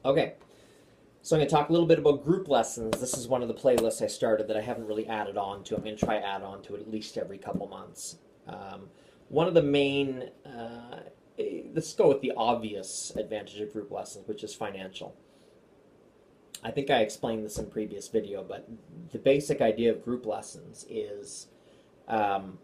Okay, so I'm going to talk a little bit about group lessons. This is one of the playlists I started that I haven't really added on to. I'm going to try add on to it at least every couple months. One of the main, let's go with the obvious advantage of group lessons, which is financial. I think I explained this in a previous video, but the basic idea of group lessons is um,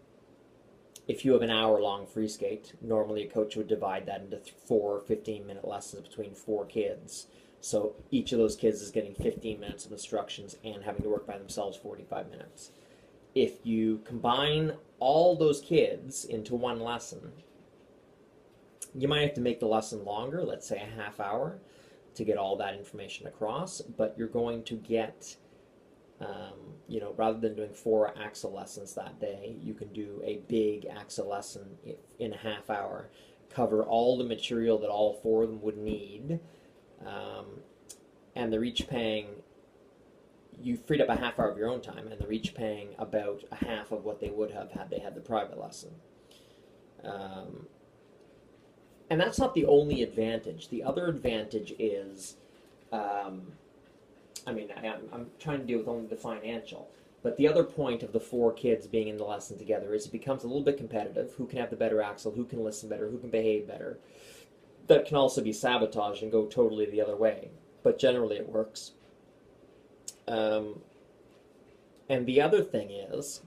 if you have an hour-long free skate, normally a coach would divide that into four 15-minute lessons between four kids. So each of those kids is getting 15 minutes of instructions and having to work by themselves 45 minutes. If you combine all those kids into one lesson, you might have to make the lesson longer, let's say a half hour, to get all that information across, but you're going to get rather than doing four axle lessons that day, you can do a big axle lesson in a half hour, cover all the material that all four of them would need, and they're each paying, you freed up a half hour of your own time, and they're each paying about a half of what they would have had they had the private lesson. And that's not the only advantage. The other advantage is, I'm trying to deal with only the financial. But the other point of the four kids being in the lesson together is it becomes a little bit competitive. Who can have the better axle? Who can listen better? Who can behave better? That can also be sabotaged and go totally the other way. But generally it works. And the other thing is,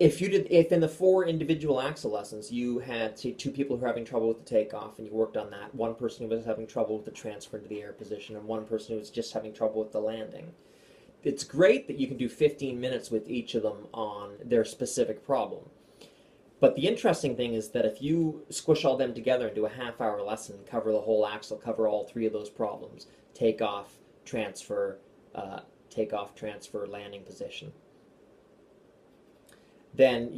if in the four individual axle lessons you had, say, two people who are having trouble with the takeoff and you worked on that, one person who was having trouble with the transfer into the air position, and one person who was just having trouble with the landing, it's great that you can do 15 minutes with each of them on their specific problem. But the interesting thing is that if you squish all them together and do a half-hour lesson, cover the whole axle, cover all three of those problems, takeoff, transfer, landing position, then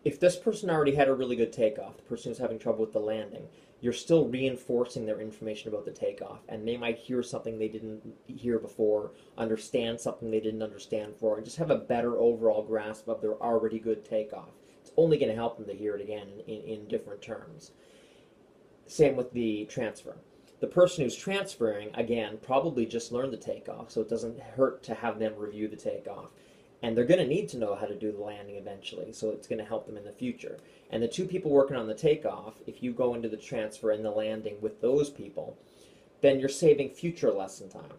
if this person already had a really good takeoff, the person who's having trouble with the landing, you're still reinforcing their information about the takeoff, and they might hear something they didn't hear before, understand something they didn't understand before, and just have a better overall grasp of their already good takeoff. It's only going to help them to hear it again in different terms. Same with the transfer. The person who's transferring, again, probably just learned the takeoff, so it doesn't hurt to have them review the takeoff. And they're going to need to know how to do the landing eventually, so it's going to help them in the future. And the two people working on the takeoff, if you go into the transfer and the landing with those people, then you're saving future lesson time.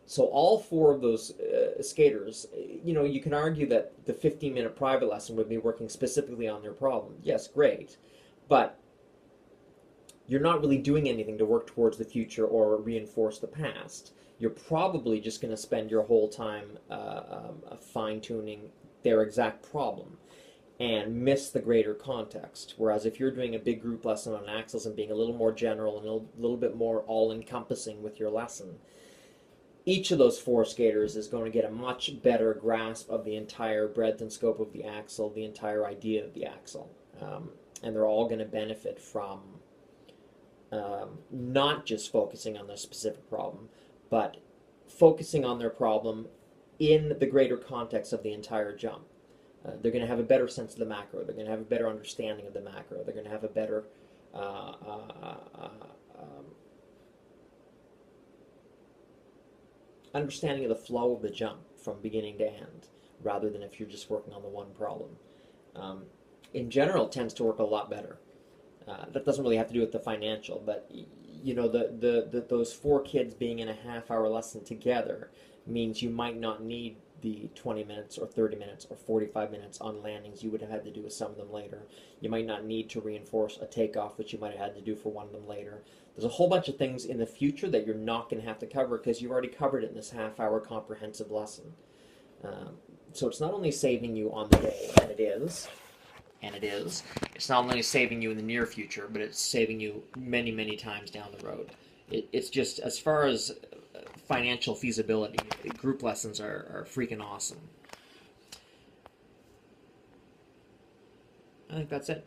So all four of those skaters, you can argue that the 15-minute private lesson would be working specifically on their problem. Yes, great. But you're not really doing anything to work towards the future or reinforce the past. You're probably just going to spend your whole time fine-tuning their exact problem and miss the greater context. Whereas if you're doing a big group lesson on axles and being a little more general and a little bit more all-encompassing with your lesson, each of those four skaters is going to get a much better grasp of the entire breadth and scope of the axle, the entire idea of the axle. And they're all going to benefit from not just focusing on their specific problem, but focusing on their problem in the greater context of the entire jump. They're going to have a better sense of the macro. They're going to have a better understanding of the macro. They're going to have a better understanding of the flow of the jump from beginning to end, rather than if you're just working on the one problem. In general, it tends to work a lot better. That doesn't really have to do with the financial, but those four kids being in a half-hour lesson together means you might not need the 20 minutes or 30 minutes or 45 minutes on landings you would have had to do with some of them later. You might not need to reinforce a takeoff, which you might have had to do for one of them later. There's a whole bunch of things in the future that you're not going to have to cover because you've already covered it in this half-hour comprehensive lesson. So it's not only saving you on the day, and it is, it's not only saving you in the near future, but it's saving you many, many times down the road. It's just, as far as financial feasibility, group lessons are freaking awesome. I think that's it.